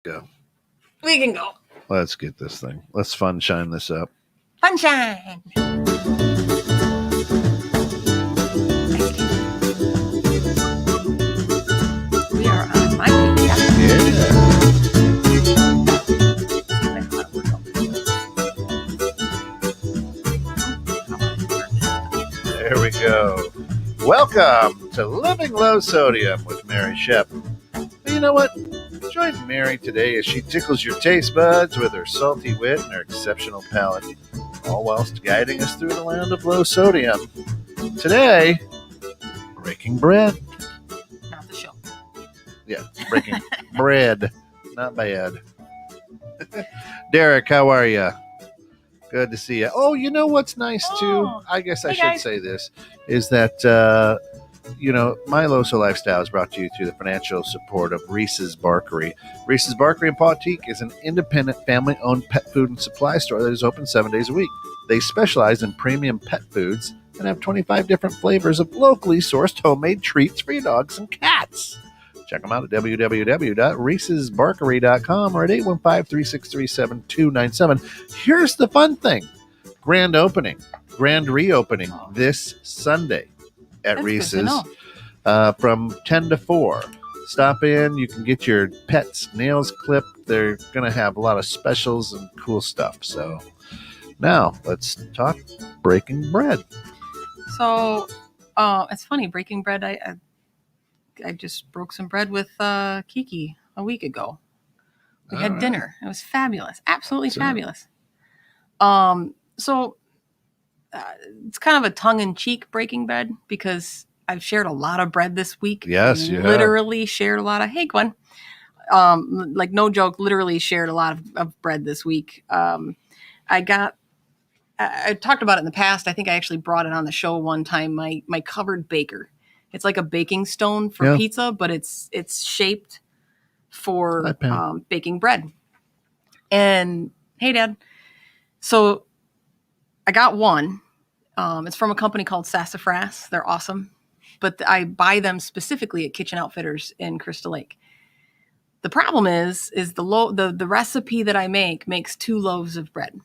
Go. We can go. Let's get this thing. Let's shine this up. Sunshine. We are on my page. There we go. Welcome to Living Low Sodium with Mary Schepp. And you know what? Join Mary today as she tickles your taste buds with her salty wit and her exceptional palate, all whilst guiding us through the land of low sodium. Today, breaking bread. Not the show. Yeah, breaking bread. Not bad. Derek, how are you? Good to see you. Oh, you know what's nice too? I guess I should say this, is that, my LoSo lifestyle is brought to you through the financial support of Reese's Barkery. Reese's Barkery in Pontique is an independent family-owned pet food and supply store that is open 7 days a week. They specialize in premium pet foods and have 25 different flavors of locally sourced homemade treats for your dogs and cats. Check them out at www.reesesbarkery.com or at 815-363-7297. Here's the fun thing. Grand reopening this Sunday at Reese's from 10 to 4. Stop in. You can get your pets' nails clipped. They're going to have a lot of specials and cool stuff. So now let's talk breaking bread. So it's funny, breaking bread. I just broke some bread with Kiki a week ago. We had dinner. It was fabulous. Absolutely fabulous. So it's kind of a tongue-in-cheek breaking bread because I've shared a lot of bread this week. Yes, you literally shared a lot of, hey, Gwen. Like, no joke, literally shared a lot of bread this week. I talked about it in the past. I think I actually brought it on the show one time, my covered baker. It's like a baking stone for pizza, but it's shaped for baking bread. And hey, Dad. So I got one. It's from a company called Sassafras. They're awesome. But I buy them specifically at Kitchen Outfitters in Crystal Lake. The problem is the recipe that I make makes 2 loaves of bread.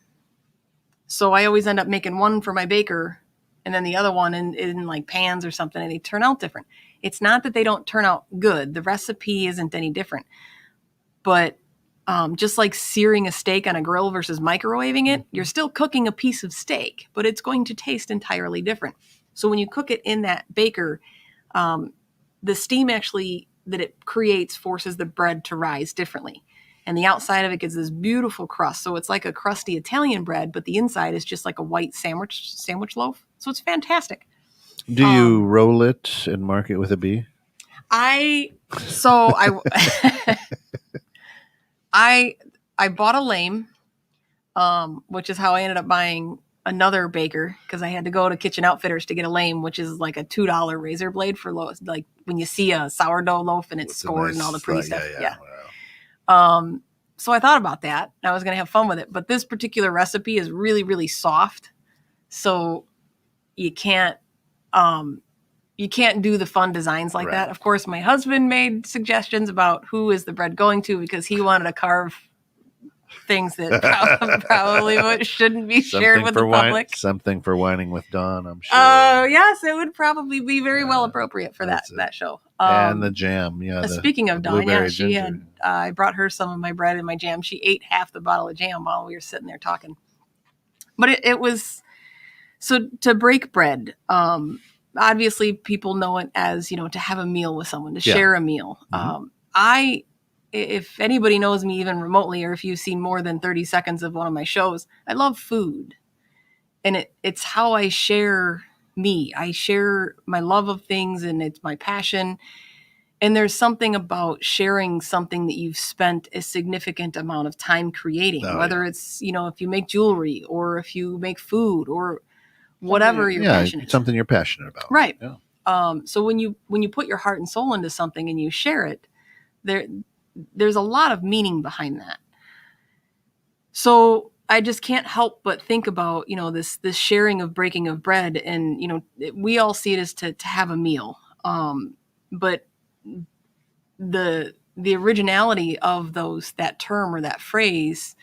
So I always end up making one for my baker and then the other one in like pans or something, and they turn out different. It's not that they don't turn out good. The recipe isn't any different. But just like searing a steak on a grill versus microwaving it, you're still cooking a piece of steak, but it's going to taste entirely different. So when you cook it in that baker, the steam actually that it creates forces the bread to rise differently. And the outside of it gets this beautiful crust. So it's like a crusty Italian bread, but the inside is just like a white sandwich loaf. So it's fantastic. Do you roll it and mark it with a B? I bought a lame, which is how I ended up buying another baker, because I had to go to Kitchen Outfitters to get a lame, which is like a $2 razor blade for like when you see a sourdough loaf and it's scored and all the pretty stuff. Yeah. Wow. So I thought about that. I was going to have fun with it, but this particular recipe is really, really soft. So you can't do the fun designs like that. Of course, my husband made suggestions about who is the bread going to, because he wanted to carve things that probably shouldn't be shared with the public. Something for Whining with Dawn, I'm sure. Yes, it would probably be very well appropriate for that show. And the jam, Speaking of Dawn, she had. I brought her some of my bread and my jam. She ate half the bottle of jam while we were sitting there talking. But it was so to break bread. Obviously, people know it as to have a meal with someone, to share a meal. Mm-hmm. If anybody knows me even remotely, or if you've seen more than 30 seconds of one of my shows, I love food. And it's how I share me. I share my love of things, and it's my passion. And there's something about sharing something that you've spent a significant amount of time creating, whether it's, if you make jewelry or if you make food or whatever you're passionate. Something you're passionate about. Right. Yeah. So when you put your heart and soul into something and you share it, there's a lot of meaning behind that. So I just can't help but think about, this sharing of breaking of bread, and, we all see it as to have a meal. But the the originality of that term or that phrase.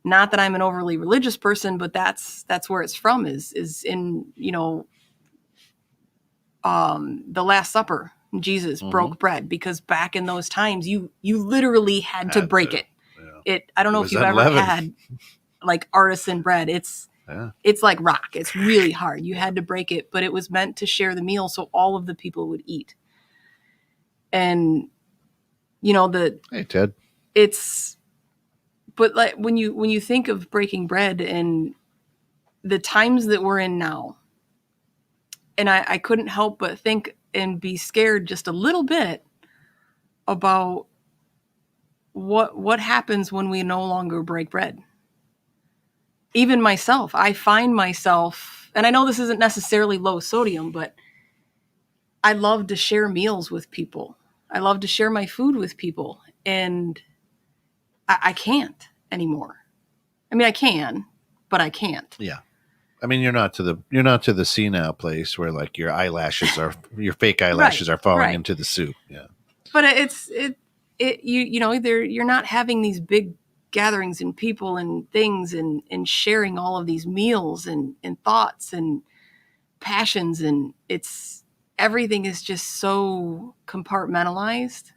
Not that I'm an overly religious person, but that's where it's from. Is in the Last Supper. Jesus broke bread, because back in those times, you literally had to break it. Yeah. I don't know if you've ever had like artisan bread. It's like rock. It's really hard. You had to break it, but it was meant to share the meal so all of the people would eat. And hey Ted, but like when you think of breaking bread and the times that we're in now, and I couldn't help but think and be scared just a little bit about what happens when we no longer break bread. Even myself, I find myself, and I know this isn't necessarily low sodium, but I love to share meals with people. I love to share my food with people, and I can't anymore. I mean, I can, but I can't. Yeah. I mean, you're not to the senile place where like your fake eyelashes are falling into the soup. Yeah. But you're not having these big gatherings and people and things and sharing all of these meals and thoughts and passions, and everything is just so compartmentalized.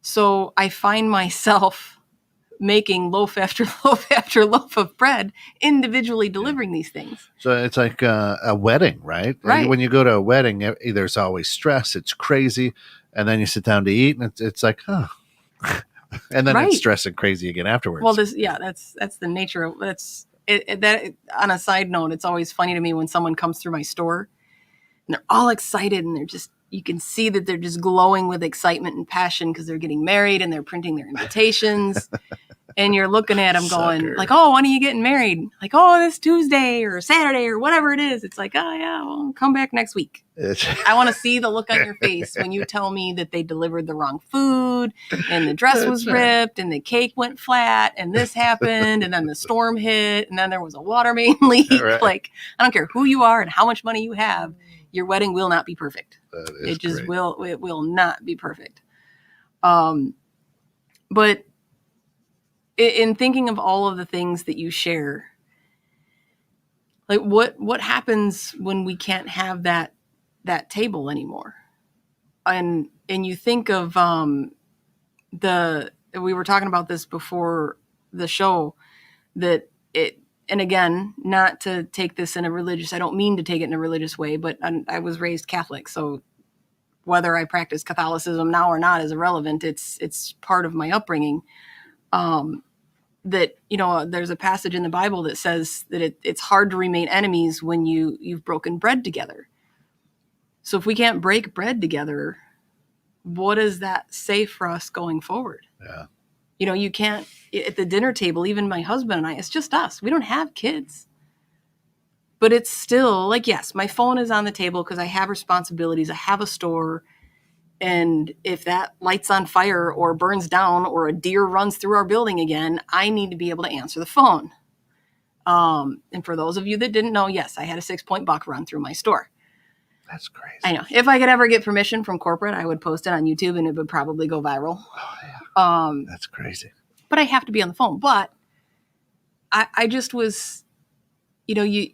So I find myself making loaf after loaf after loaf of bread, individually delivering these things. So it's like a wedding, right? Right. When you go to a wedding, there's always stress. It's crazy. And then you sit down to eat, and it's like, oh. And then it's stress and crazy again afterwards. Well, that's the nature of that. On a side note, it's always funny to me when someone comes through my store and they're all excited and you can see that they're just glowing with excitement and passion because they're getting married and they're printing their invitations. And you're looking at them going like, oh, when are you getting married? Like, oh, this Tuesday or Saturday or whatever it is. It's like, oh, yeah, well, come back next week. I want to see the look on your face when you tell me that they delivered the wrong food and the dress was ripped and the cake went flat and this happened and then the storm hit and then there was a water main leak. Right. Like, I don't care who you are and how much money you have. Your wedding will not be perfect. It will not be perfect. But in thinking of all of the things that you share, like what happens when we can't have that table anymore? And you think of we were talking about this before the show, that and again, not to take this in a religious, I don't mean to take it in a religious way, but I was raised Catholic, so whether I practice Catholicism now or not is irrelevant. It's part of my upbringing. That, there's a passage in the Bible that says that it's hard to remain enemies when you've broken bread together. So if we can't break bread together, what does that say for us going forward? Yeah. You can't, at the dinner table, even my husband and I, it's just us. We don't have kids. But it's still like, yes, my phone is on the table because I have responsibilities. I have a store. And if that lights on fire or burns down or a deer runs through our building again, I need to be able to answer the phone. And for those of you that didn't know, yes, I had a 6-point buck run through my store. That's crazy. I know. If I could ever get permission from corporate, I would post it on YouTube and it would probably go viral. Oh, yeah. That's crazy. But I have to be on the phone. But I just was, the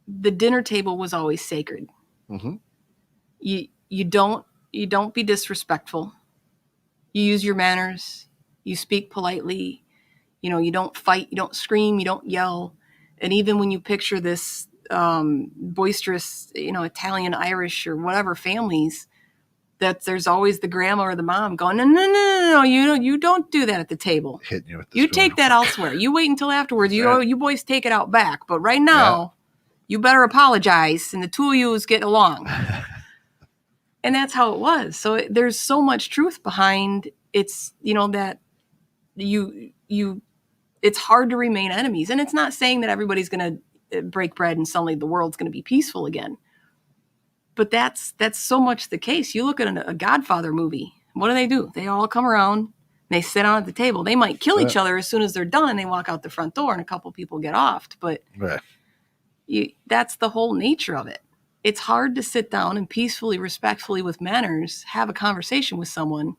dinner table was always sacred. Mm-hmm. You don't be disrespectful. You use your manners. You speak politely. You don't fight. You don't scream. You don't yell. And even when you picture this boisterous, Italian, Irish, or whatever families, that there's always the grandma or the mom going, no, you don't do that at the table. Hitting you with the spoon. Take that elsewhere. You wait until afterwards. You boys take it out back. But right now, you better apologize, and the two of you get along. And that's how it was. So there's so much truth behind it's, that it's hard to remain enemies. And it's not saying that everybody's going to break bread and suddenly the world's going to be peaceful again. But that's so much the case. You look at a Godfather movie. What do? They all come around, and they sit down at the table. They might kill each other as soon as they're done. They walk out the front door and a couple people get offed. But that's the whole nature of it. It's hard to sit down and peacefully, respectfully, with manners, have a conversation with someone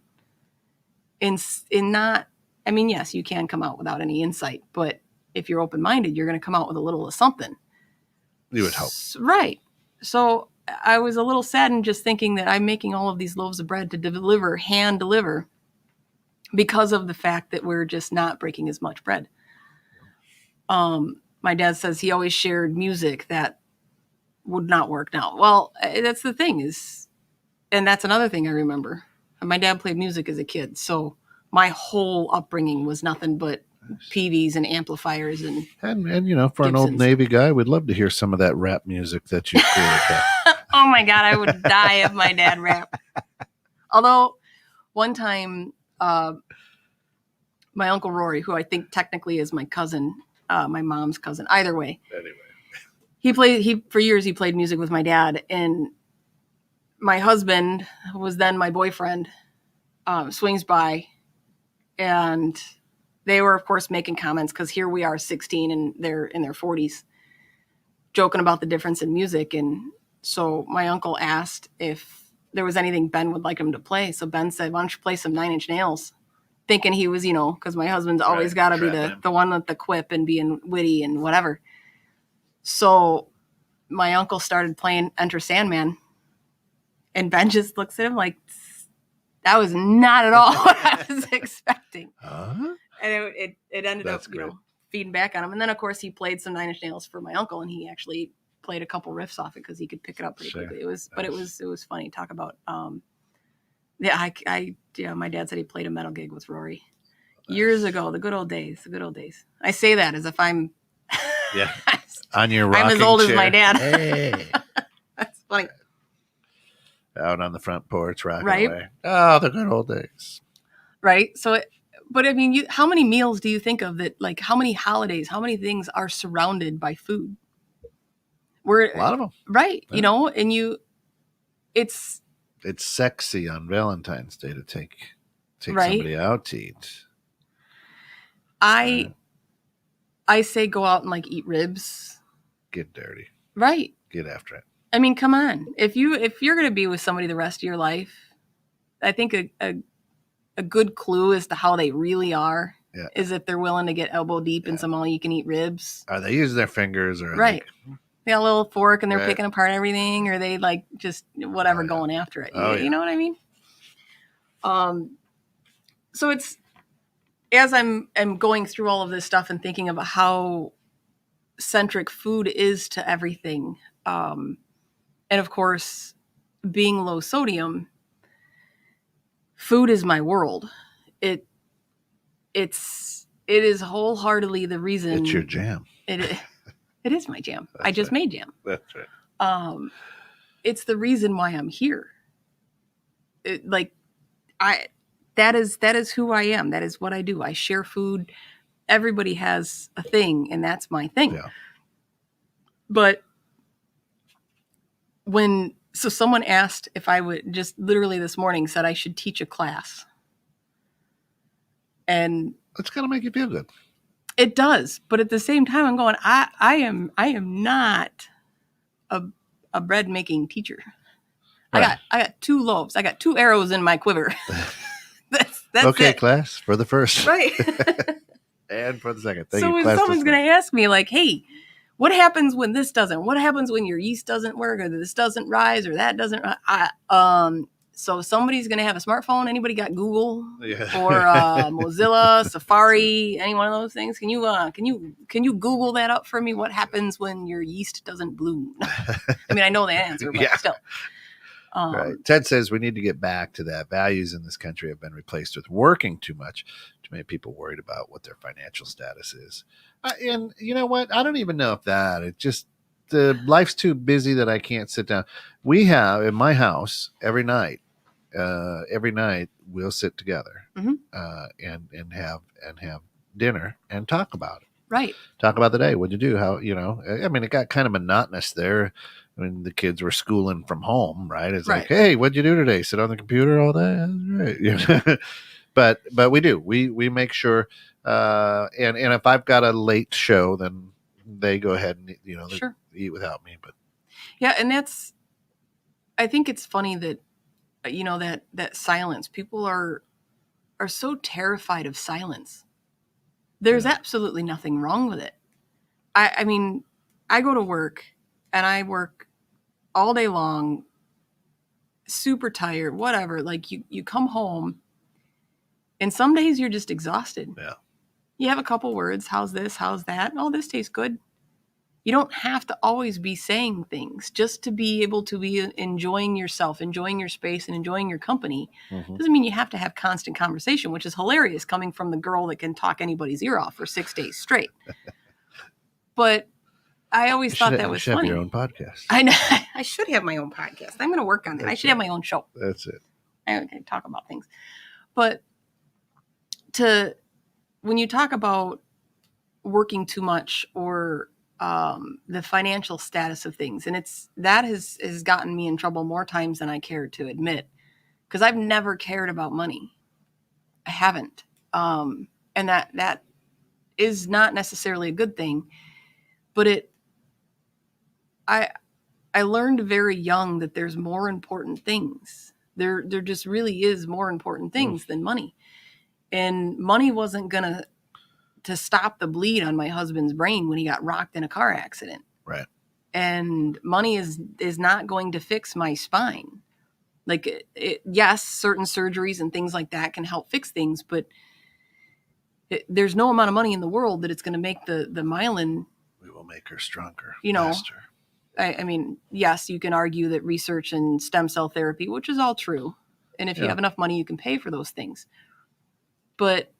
in not, I mean, yes, you can come out without any insight, but if you're open-minded, you're going to come out with a little of something. You would hope. Right. So I was a little saddened just thinking that I'm making all of these loaves of bread to hand deliver, because of the fact that we're just not breaking as much bread. My dad says he always shared music that would not work now. Well, that's the thing is, and that's another thing I remember. My dad played music as a kid, so my whole upbringing was nothing but PVs and amplifiers and you know, for Gibsons. An old Navy guy, we'd love to hear some of that rap music that you created. Oh my God, I would die if my dad rapped. Although one time, my Uncle Rory, who I think technically is my cousin, my mom's cousin, either way. Anyway. For years he played music with my dad, and my husband was then my boyfriend, swings by, and they were, of course, making comments because here we are 16 and they're in their 40s, joking about the difference in music. And so my uncle asked if there was anything Ben would like him to play. So Ben said, why don't you play some 9 Inch Nails? Thinking he was, you know, because my husband's always got to be the one with the quip and being witty and whatever. So my uncle started playing Enter Sandman, and Ben just looks at him like, that was not at all what I was expecting. And it ended up, you know, feeding back on him. And then, of course, he played some 9 Inch Nails for my uncle, and he actually played a couple riffs off it because he could pick it up pretty quickly. It was, nice. But it was funny. Talk about, yeah, my dad said he played a metal gig with Rory years ago. The good old days. I say that as if I'm, yeah, on your rocking I'm as old chair. As my dad. Hey. That's funny. Out on the front porch, rocking right? away. Oh, the good old days. Right. So, but I mean, how many meals do you think of that? Like, how many holidays? How many things are surrounded by food? A lot of them, right? Yeah. You know, and it's sexy on Valentine's Day to take right? Somebody out to eat. I say go out and like eat ribs. Get dirty. Right. Get after it. I mean, come on. If you're going to be with somebody the rest of your life, I think a good clue as to how they really are is if they're willing to get elbow deep in some all-you-can-eat ribs. Are they using their fingers or right? They got a little fork and they're picking apart everything, or they like just whatever going after it. You know what I mean? So it's as I'm going through all of this stuff and thinking about how centric food is to everything, and of course, being low sodium, food is my world. It is wholeheartedly the reason. It's your jam. It is my jam. I just made jam. That's right. It's the reason why I'm here. That is who I am. That is what I do. I share food. Everybody has a thing, and that's my thing. Yeah. But so someone asked if I would, just literally this morning said I should teach a class. And it's going to make you feel good. It does. But at the same time, I'm going, I am not a bread making teacher. Right. I got 2 loaves. I got 2 arrows in my quiver. that's okay, it. Class, for the first. Right. And for the second. Thank you. So when someone's going to ask me like, hey, what happens when this doesn't? What happens when your yeast doesn't work, or this doesn't rise, or that doesn't? So somebody's going to have a smartphone. Anybody got Google or Mozilla, Safari, any one of those things? Can you Google that up for me? What happens when your yeast doesn't bloom? I mean, I know the answer, but still. Right. Ted says we need to get back to that. Values in this country have been replaced with working too much. Too many people worried about what their financial status is. And you know what? I don't even know if that. It just the life's too busy that I can't sit down. We have in my house every night we'll sit together and have dinner and talk about it. Right. Talk about the day. What'd you do? How, you know, I mean, it got kind of monotonous there. I mean, the kids were schooling from home, right? It's like, hey, what'd you do today? Sit on the computer all day? That's right. But we do. We make sure. And if I've got a late show, then they go ahead and, you know, eat without me. But yeah, and I think it's funny that, you know, that silence. People are are so terrified of silence. There's absolutely nothing wrong with it. I mean, I go to work and I work all day long, super tired, whatever. Like you come home and some days you're just exhausted. Yeah. You have a couple words. How's this? How's that? Oh, this tastes good. You don't have to always be saying things just to be able to be enjoying yourself, enjoying your space, and enjoying your company. Doesn't mean you have to have constant conversation, which is hilarious coming from the girl that can talk anybody's ear off for 6 days straight. But I always thought that was funny. You should have your own podcast. I know. I should have my own podcast. I'm going to work on that. I should have my own show. That's it. I can talk about things. But when you talk about working too much or the financial status of things, and that has gotten me in trouble more times than I care to admit, because I've never cared about money. I haven't. And that is not necessarily a good thing, but I learned very young that there's more important things. There just really is more important things than money. And money wasn't going to stop the bleed on my husband's brain when he got rocked in a car accident. Right. And money is not going to fix my spine. Like, yes, certain surgeries and things like that can help fix things, but there's no amount of money in the world that it's going to make the myelin. We will make her stronger, faster. I mean, yes, you can argue that research and stem cell therapy, which is all true. And if you have enough money, you can pay for those things. But,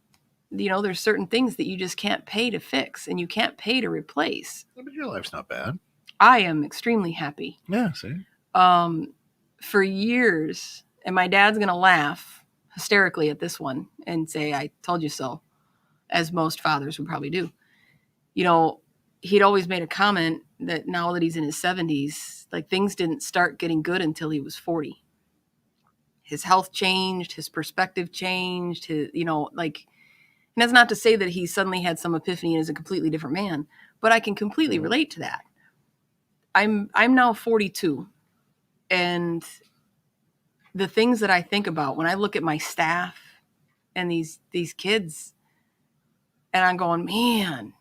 there's certain things that you just can't pay to fix and you can't pay to replace. But your life's not bad. I am extremely happy. Yeah, see? For years, and my dad's going to laugh hysterically at this one and say, I told you so, as most fathers would probably do. He'd always made a comment that now that he's in his 70s, like things didn't start getting good until he was 40. His health changed, his perspective changed, and that's not to say that he suddenly had some epiphany and is a completely different man, but I can completely relate to that. I'm now 42, and the things that I think about when I look at my staff and these kids, and I'm going, man,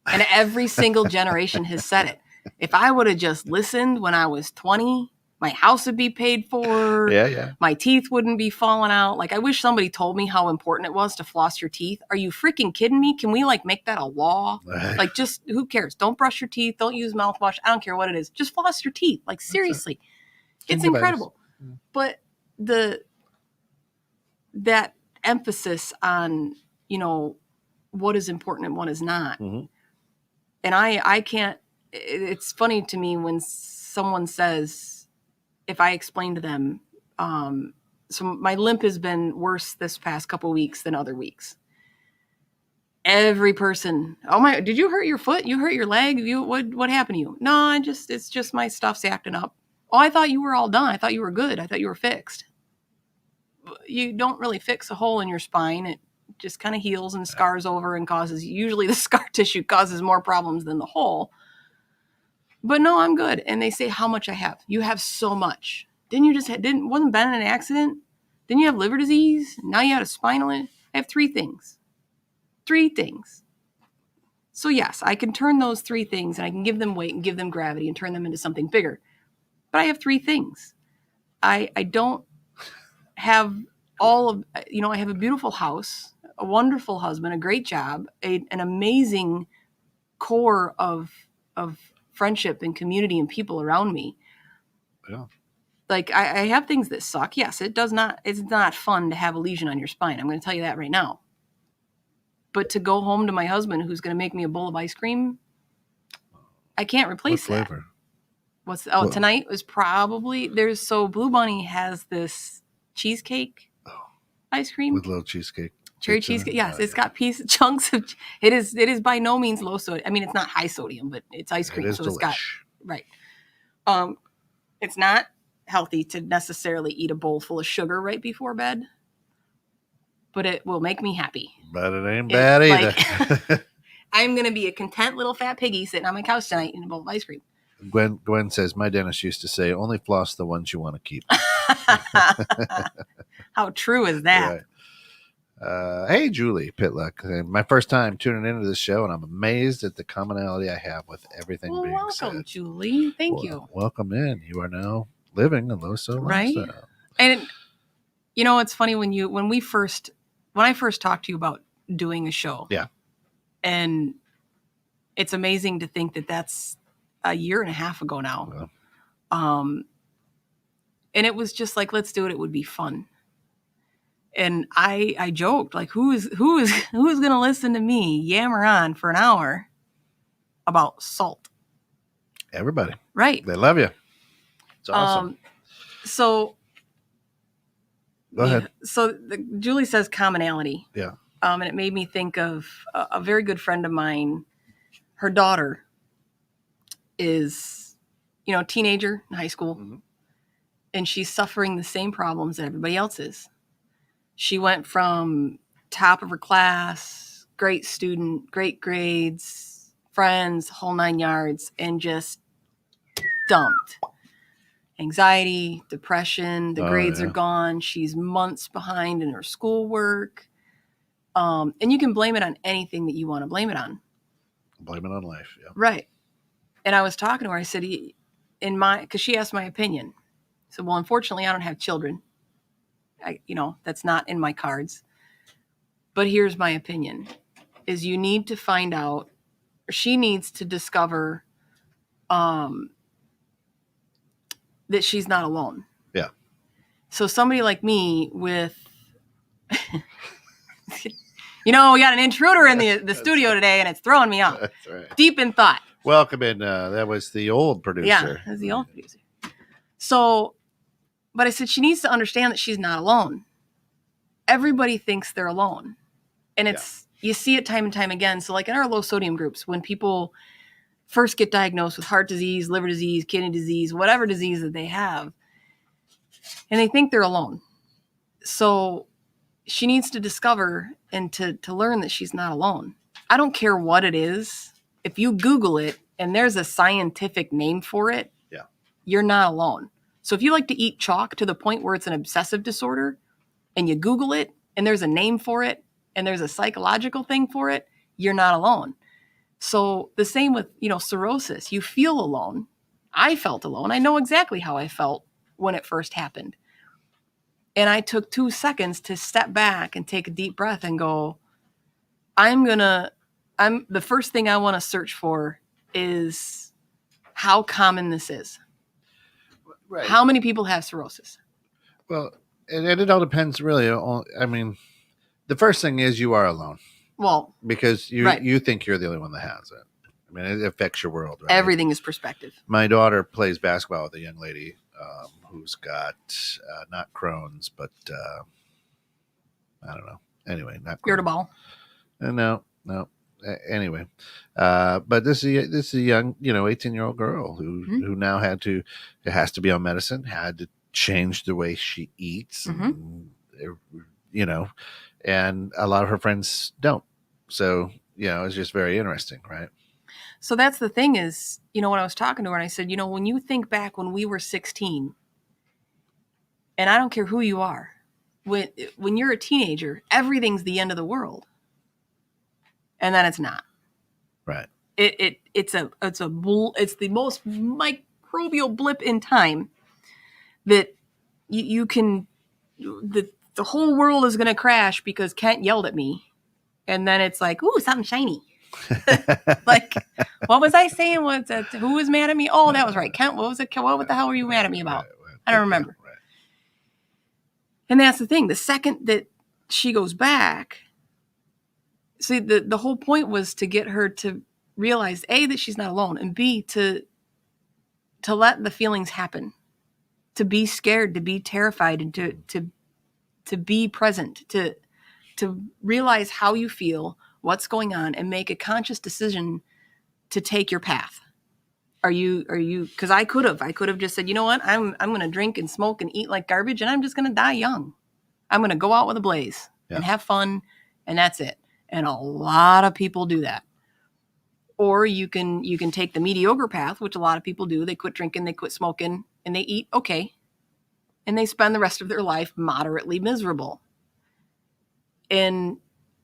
and every single generation has said it. If I would have just listened when I was 20, my house would be paid for. Yeah. My teeth wouldn't be falling out. Like, I wish somebody told me how important it was to floss your teeth. Are you freaking kidding me? Can we make that a law? Like, just who cares? Don't brush your teeth. Don't use mouthwash. I don't care what it is. Just floss your teeth. Like, seriously. It's incredible. But that emphasis on, what is important and what is not. Mm-hmm. And I can't, it's funny to me when someone says, if I explain to them, so my limp has been worse this past couple weeks than other weeks. Every person, did you hurt your foot? You hurt your leg? What happened to you? No, it's just my stuff's acting up. Oh, I thought you were all done. I thought you were good. I thought you were fixed. You don't really fix a hole in your spine. It just kind of heals and scars over and usually the scar tissue causes more problems than the hole. But no, I'm good. And they say how much I have. You have so much. Wasn't Ben in an accident? Didn't you have liver disease? Now you had a spinal. I have 3 things. 3 things. So yes, I can turn those 3 things and I can give them weight and give them gravity and turn them into something bigger. But I have 3 things. I don't have all of, I have a beautiful house, a wonderful husband, a great job, an amazing core of friendship and community and people around me. Yeah. Like, I have things that suck. Yes, it's not fun to have a lesion on your spine. I'm going to tell you that right now. But to go home to my husband who's going to make me a bowl of ice cream, I can't replace that. What flavor? Tonight was probably, Blue Bunny has this cheesecake ice cream. With little cheesecake. Cherry cheesecake. Yes, it's got chunks of, it is by no means low sodium. I mean, it's not high sodium, but it's ice cream. So it's got, right. It's not healthy to necessarily eat a bowl full of sugar right before bed, but it will make me happy. But it ain't bad either. I'm going to be a content little fat piggy sitting on my couch tonight eating a bowl of ice cream. Gwen says, my dentist used to say, only floss the ones you want to keep. How true is that? Hey, Julie Pitluck. My first time tuning into the show, and I'm amazed at the commonality I have with everything being said. Welcome, Julie. Thank you. Welcome in. You are now living a LoSo lifestyle. And it's funny when I first talked to you about doing a show. Yeah. And it's amazing to think that that's a year and a half ago now. Well, and it was just like, let's do it. It would be fun. And I joked, like, who's going to listen to me yammer on for an hour about salt? everybody. Right. They love you. It's awesome. So Go ahead. So Julie says commonality. Yeah. And it made me think of a very good friend of mine. Her daughter is, teenager in high school. Mm-hmm. And she's suffering the same problems that everybody else is. She went from top of her class, great student, great grades, friends, whole 9 yards, and just dumped. Anxiety, depression, the grades are gone. She's months behind in her schoolwork. And you can blame it on anything that you want to blame it on. Blame it on life. Yeah. Right. And I was talking to her. I said, because she asked my opinion. I said, well, unfortunately, I don't have children. That's not in my cards. But here's my opinion, is you need to find out, or she needs to discover that she's not alone. Yeah. So somebody like me with, we got an intruder in the studio today, and it's throwing me off. That's right. Deep in thought. Welcome in. That was the old producer. Yeah, that was the old producer. So, but I said she needs to understand that she's not alone. Everybody thinks they're alone. And you see it time and time again. So like in our low sodium groups, when people first get diagnosed with heart disease, liver disease, kidney disease, whatever disease that they have, and they think they're alone. So she needs to discover and to learn that she's not alone. I don't care what it is. If you Google it and there's a scientific name for it, you're not alone. So if you like to eat chalk to the point where it's an obsessive disorder and you Google it and there's a name for it and there's a psychological thing for it, you're not alone. So the same with, cirrhosis. You feel alone. I felt alone. I know exactly how I felt when it first happened. And I took 2 seconds to step back and take a deep breath and go, the first thing I want to search for is how common this is. Right. How many people have cirrhosis? Well, and it all depends really on, the first thing is you are alone. Well, because you think you're the only one that has it. It affects your world, right? Everything is perspective. My daughter plays basketball with a young lady who's got not Crohn's, but I don't know. Anyway, not Crohn's. Irritable. No. Anyway, but this is a young, 18-year-old girl who now has to be on medicine, had to change the way she eats, and, and a lot of her friends don't. So, it's just very interesting, right? So that's the thing is, when I was talking to her and I said, when you think back when we were 16, and I don't care who you are, when you're a teenager, everything's the end of the world. And then it's not. Right. It's the most microbial blip in time that you can, the whole world is going to crash because Kent yelled at me. And then it's like, ooh, something shiny. Like, what was I saying? Who was mad at me? Oh, that was right. Kent, what was it? What the hell were you mad at me about? I don't remember. Right. And that's the thing. The second that she goes back, see, the whole point was to get her to realize, A, that she's not alone, and B, to let the feelings happen, to be scared, to be terrified, and to be present, to realize how you feel, what's going on, and make a conscious decision to take your path. Are you, because I could have just said, you know what, I'm going to drink and smoke and eat like garbage, and I'm just going to die young. I'm going to go out with a blaze and have fun, and that's it. And a lot of people do that. Or you can take the mediocre path, which a lot of people do. They quit drinking, they quit smoking, and they eat okay. And they spend the rest of their life moderately miserable. And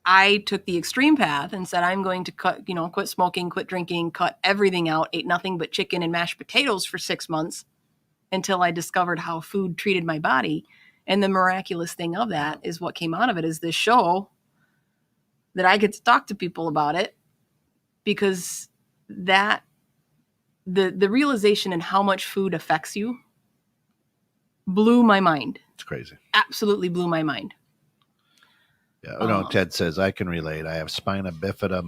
I took the extreme path and said, I'm going to quit smoking, quit drinking, cut everything out, ate nothing but chicken and mashed potatoes for 6 months until I discovered how food treated my body. And the miraculous thing of that is what came out of it is this show that I get to talk to people about it, because that the realization and how much food affects you blew my mind. It's crazy. Absolutely blew my mind. Yeah. Ted says, I can relate. I have spina bifida,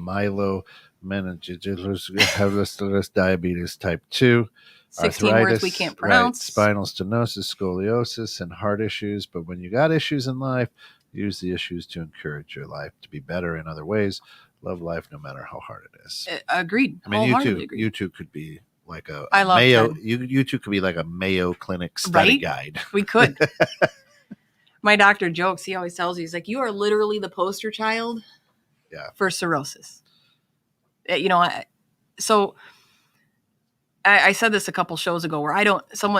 meningitis, diabetes type 2, 16 arthritis, words we can't pronounce. Right, spinal stenosis, scoliosis, and heart issues. But when you got issues in life, use the issues to encourage your life to be better in other ways. Love life no matter how hard it is. Agreed. I mean, you two could be like a love Mayo. Ted. You two could be like a Mayo Clinic study guide. We could. My doctor jokes. He always tells you, he's like, you are literally the poster child for cirrhosis. I said this a couple shows ago where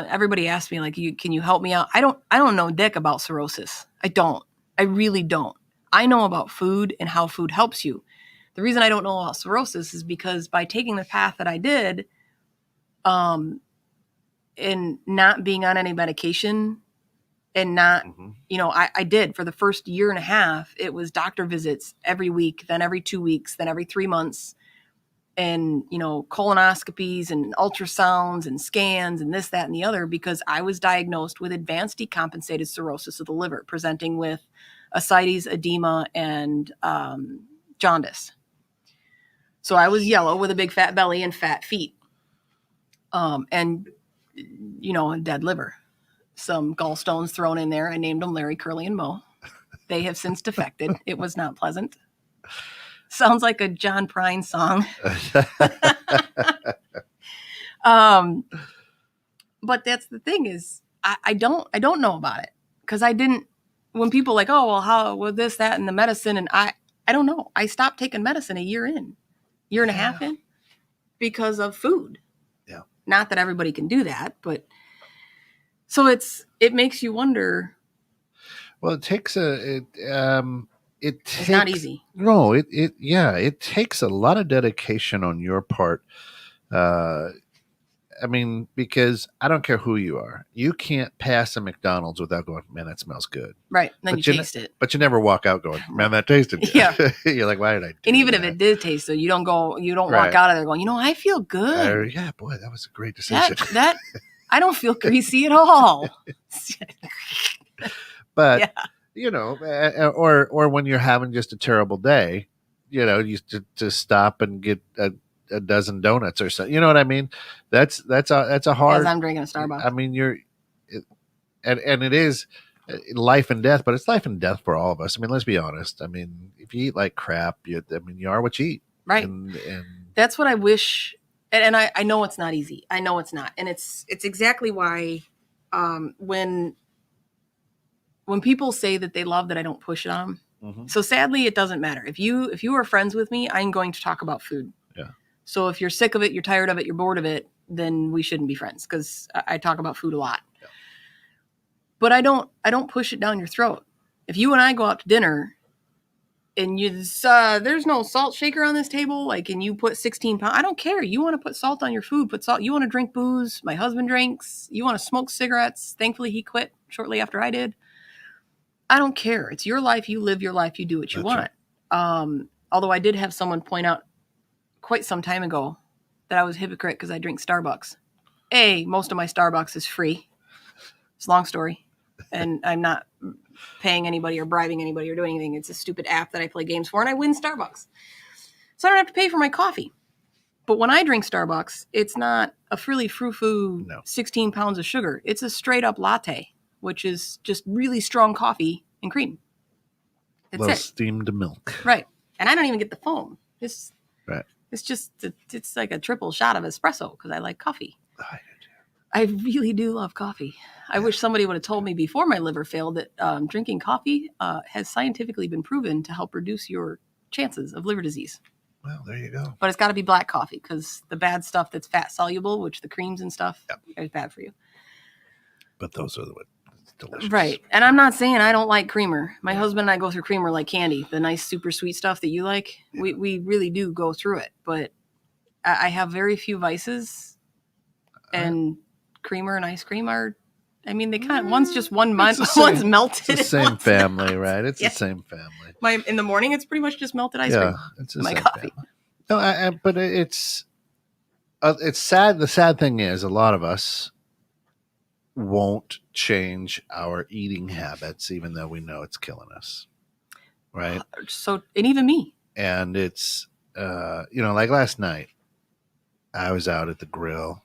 everybody asked me, like, can you help me out? I don't know dick about cirrhosis. I really don't. I know about food and how food helps you. The reason I don't know about cirrhosis is because by taking the path that I did, and not being on any medication, and not, I did for the first year and a half, it was doctor visits every week, then every 2 weeks, then every 3 months, and, colonoscopies and ultrasounds and scans and this, that, and the other, because I was diagnosed with advanced decompensated cirrhosis of the liver, presenting with ascites, edema, and jaundice. So I was yellow with a big fat belly and fat feet, and, a dead liver. Some gallstones thrown in there. I named them Larry, Curly, and Moe. They have since defected. It was not pleasant. Sounds like a John Prine song. But that's the thing is, I don't know about it, because I didn't. When people like, oh well, how with this, that, and the medicine, and I don't know. I stopped taking medicine a year and a half in, because of food. Yeah. Not that everybody can do that, but. So it makes you wonder. Well, it's not easy. No, it takes a lot of dedication on your part. Because I don't care who you are, you can't pass a McDonald's without going, man, that smells good. Right. Then you taste it. But you never walk out going, man, that tasted good. Yeah. You're like, why did I do And even that? if it did taste good, you don't walk out of there going, I feel good. Yeah, boy, that was a great decision. That I don't feel greasy at all. But, or when you're having just a terrible day, you to stop and get a dozen donuts or something. You know what I mean? That's a hard. As I'm drinking a Starbucks. I mean, and it is life and death, but it's life and death for all of us. I mean, let's be honest. I mean, if you eat like crap, you are what you eat. Right. And that's what I wish. And I know it's not easy. I know it's not. And it's exactly why when people say that they love that I don't push it on them. Mm-hmm. So sadly, it doesn't matter. If you are friends with me, I'm going to talk about food. Yeah. So if you're sick of it, you're tired of it, you're bored of it, then we shouldn't be friends, because I talk about food a lot. Yeah. But I don't push it down your throat. If you and I go out to dinner and there's no salt shaker on this table, like, and you put 16 pounds, I don't care. You want to put salt on your food, put salt. You want to drink booze, my husband drinks. You want to smoke cigarettes. Thankfully, he quit shortly after I did. I don't care. It's your life. You live your life. You do what you want. Right. Although I did have someone point out quite some time ago that I was a hypocrite because I drink Starbucks. Most of my Starbucks is free. It's a long story. And I'm not paying anybody or bribing anybody or doing anything. It's a stupid app that I play games for, and I win Starbucks. So I don't have to pay for my coffee. But when I drink Starbucks, it's not a frilly frou-frou 16 pounds of sugar. It's a straight up latte, which is just really strong coffee and cream. That's it. Steamed milk. Right. And I don't even get the foam. Right. It's like a triple shot of espresso because I like coffee. I really do love coffee. I wish somebody would have told me before my liver failed that drinking coffee has scientifically been proven to help reduce your chances of liver disease. Well, there you go. But it's got to be black coffee, because the bad stuff that's fat soluble, which the creams and stuff, is bad for you. But those are delicious. Right. And I'm not saying I don't like creamer. My husband and I go through creamer like candy, the nice super sweet stuff that you like. Yeah. We really do go through it, but I have very few vices, and creamer and ice cream are, I mean, they kind of, one's just one month, one's melted. It's the same family, right? It's the same family. In the morning, it's pretty much just melted ice cream. It's the same coffee. Family. No, but it's sad. The sad thing is, a lot of us won't change our eating habits, even though we know it's killing us, right? So, and even me. And it's, like last night, I was out at the grill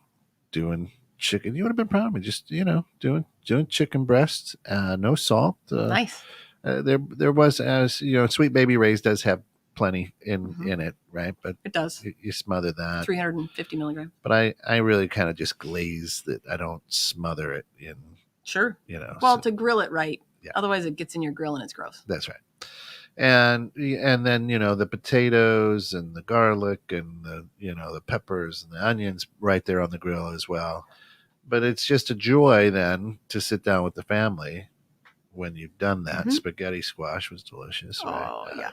doing chicken. You would have been proud of me, just doing chicken breasts, no salt. Nice. There was, as Sweet Baby Ray's does have plenty in it, right? But it does. You smother that 350 milligrams. But I really kind of just glaze that. I don't smother it in. Sure. Well, to grill it right. Yeah. Otherwise, it gets in your grill and it's gross. That's right. And then the potatoes and the garlic and the peppers and the onions right there on the grill as well. But it's just a joy then to sit down with the family when you've done that. Mm-hmm. Spaghetti squash was delicious, right? Oh yeah.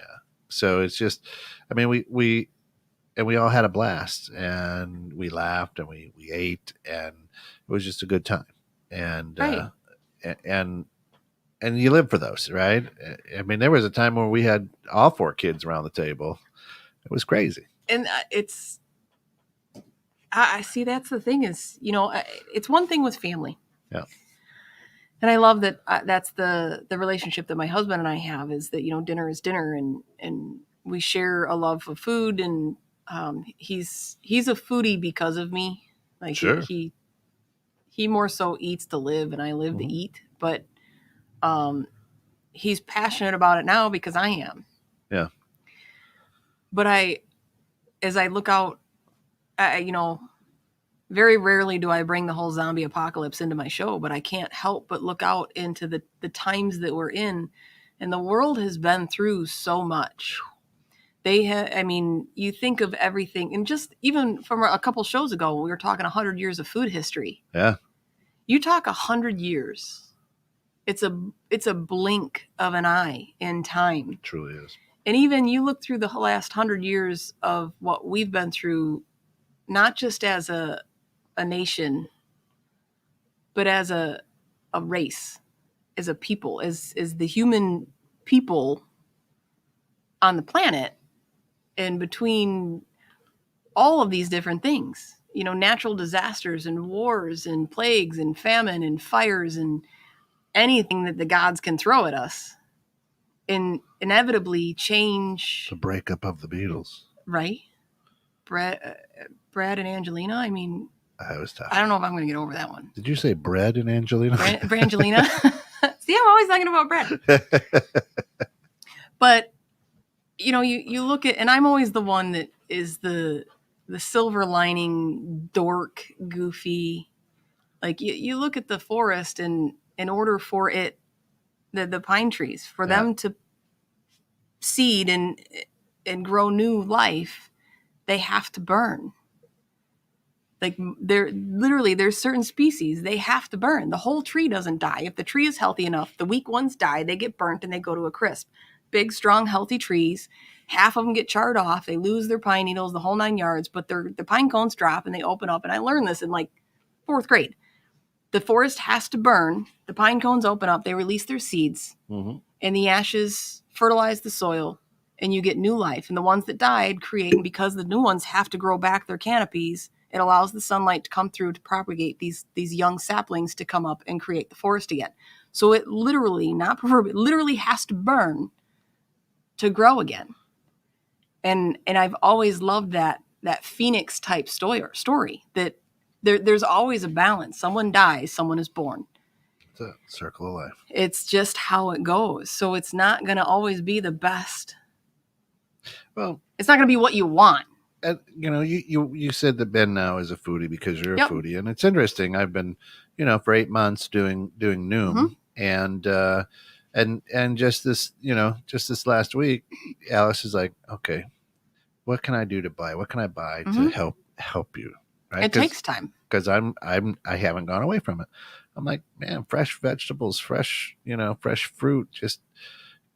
So it's just, I mean, we all had a blast, and we laughed, and we ate, and it was just a good time. And right. And you live for those, right? I mean, there was a time where we had all 4 kids around the table. It was crazy. And I see that's the thing is, it's one thing with family. Yeah. And I love that that's the relationship that my husband and I have, is that, dinner is dinner, and we share a love of food, and he's a foodie because of me. Like sure. he more so eats to live, and I live to eat, but he's passionate about it now because I am. Yeah. But as I look out, very rarely do I bring the whole zombie apocalypse into my show, but I can't help but look out into the times that we're in, and the world has been through so much. You think of everything, and just even from a couple shows ago, when we were talking 100 years of food history. Yeah. You talk 100 years. It's a blink of an eye in time. It truly is. And even you look through the last 100 years of what we've been through, not just as a nation, but as a race, as a people, as the human people on the planet, and between all of these different things, natural disasters and wars and plagues and famine and fires and anything that the gods can throw at us, and inevitably change. The breakup of the Beatles. Right. Brad and Angelina. I mean, I was tough. I don't know if I'm going to get over that one. Did you say Brad and Angelina? Brangelina. See, I'm always thinking about Brad. But, you look at, and I'm always the one that is the silver lining, dork, goofy. Like, you look at the forest, and in order for it, the pine trees, for them to seed and grow new life, they have to burn. Like, there's certain species, they have to burn. The whole tree doesn't die. If the tree is healthy enough, the weak ones die, they get burnt and they go to a crisp. Big, strong, healthy trees, half of them get charred off, they lose their pine needles, the whole 9 yards, but the pine cones drop and they open up. And I learned this in like 4th grade. The forest has to burn, the pine cones open up, they release their seeds, and the ashes fertilize the soil, and you get new life. And the ones that died create, and because the new ones have to grow back their canopies, it allows the sunlight to come through to propagate these young saplings to come up and create the forest again. So it literally, not preferably, literally has to burn to grow again. And I've always loved that phoenix type story that there's always a balance. Someone dies, someone is born. It's a circle of life. It's just how it goes. So it's not going to always be the best. Well, it's not going to be what you want. You said that Ben now is a foodie because you're a foodie, and it's interesting. I've been, for 8 months doing Noom, and just this last week, Alice is like, okay, what can I do to buy? What can I buy to help you? Right? It takes time. Because I haven't gone away from it. I'm like, man, fresh vegetables, fresh fruit. Just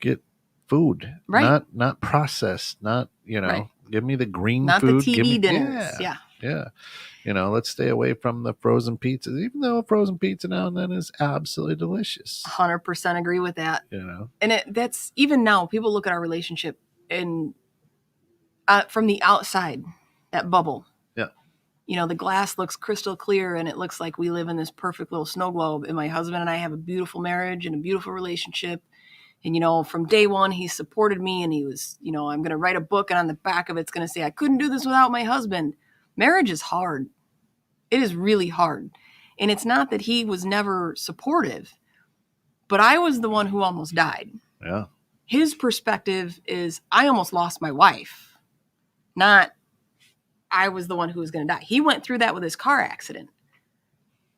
get food, Right. not processed, not Right. give me the green Not food. the Give TV me dinners. yeah. Let's stay away from the frozen pizzas, even though a frozen pizza now and then is absolutely delicious. 100% agree with that. And that's even now. People look at our relationship and from the outside, that bubble. Yeah. The glass looks crystal clear and it looks like we live in this perfect little snow globe. And my husband and I have a beautiful marriage and a beautiful relationship. And, from day one, he supported me and he was, I'm going to write a book and on the back of it's going to say, I couldn't do this without my husband. Marriage is hard. It is really hard. And it's not that he was never supportive, but I was the one who almost died. Yeah. His perspective is I almost lost my wife, not I was the one who was going to die. He went through that with his car accident.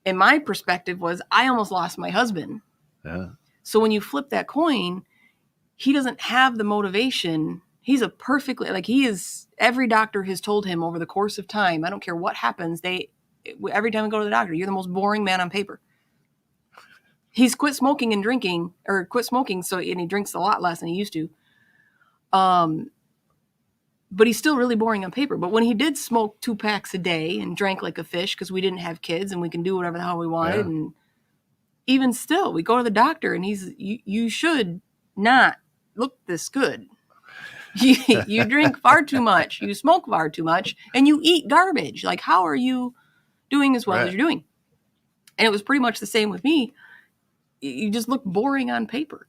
And my perspective was I almost lost my husband. Yeah. So when you flip that coin, he doesn't have the motivation. He's every doctor has told him over the course of time, I don't care what happens, every time we go to the doctor, you're the most boring man on paper. He's quit smoking and drinking, and he drinks a lot less than he used to. But he's still really boring on paper. But when he did smoke 2 packs a day and drank like a fish because we didn't have kids and we can do whatever the hell we wanted. Yeah. And even still, we go to the doctor and you should not look this good. You drink far too much. You smoke far too much and you eat garbage. Like, how are you doing as well as you're doing? And it was pretty much the same with me. You just look boring on paper.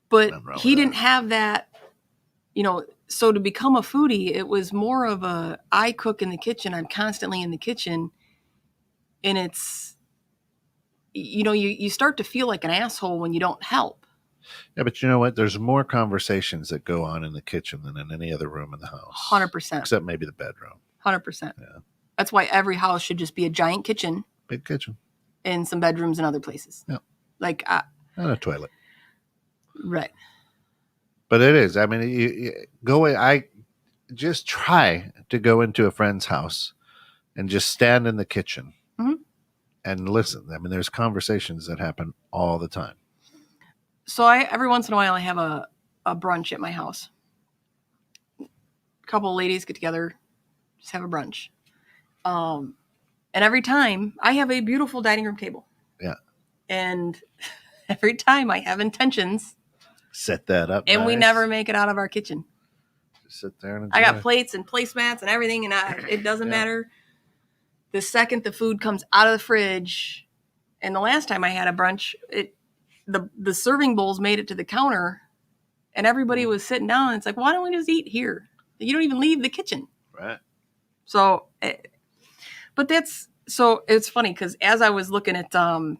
But he didn't have that, so to become a foodie, it was more of I cook in the kitchen. I'm constantly in the kitchen. And it's, you start to feel like an asshole when you don't help. Yeah, but you know what? There's more conversations that go on in the kitchen than in any other room in the house. 100%. Except maybe the bedroom. 100%. Yeah. That's why every house should just be a giant kitchen. Big kitchen. And some bedrooms and other places. Yeah. Like, and a toilet. Right. But it is. I mean, you go away. I just try to go into a friend's house and just stand in the kitchen and listen. I mean, there's conversations that happen all the time. So every once in a while, I have a brunch at my house. A couple of ladies get together, just have a brunch. And every time I have a beautiful dining room table. Yeah. And every time I have intentions. Set that up. And we never make it out of our kitchen. Just sit there and enjoy. I got plates and placemats and everything. And it doesn't matter. The second the food comes out of the fridge. And the last time I had a brunch, the serving bowls made it to the counter. And everybody was sitting down. And it's like, why don't we just eat here? You don't even leave the kitchen. Right. So, but it's funny because as I was looking at the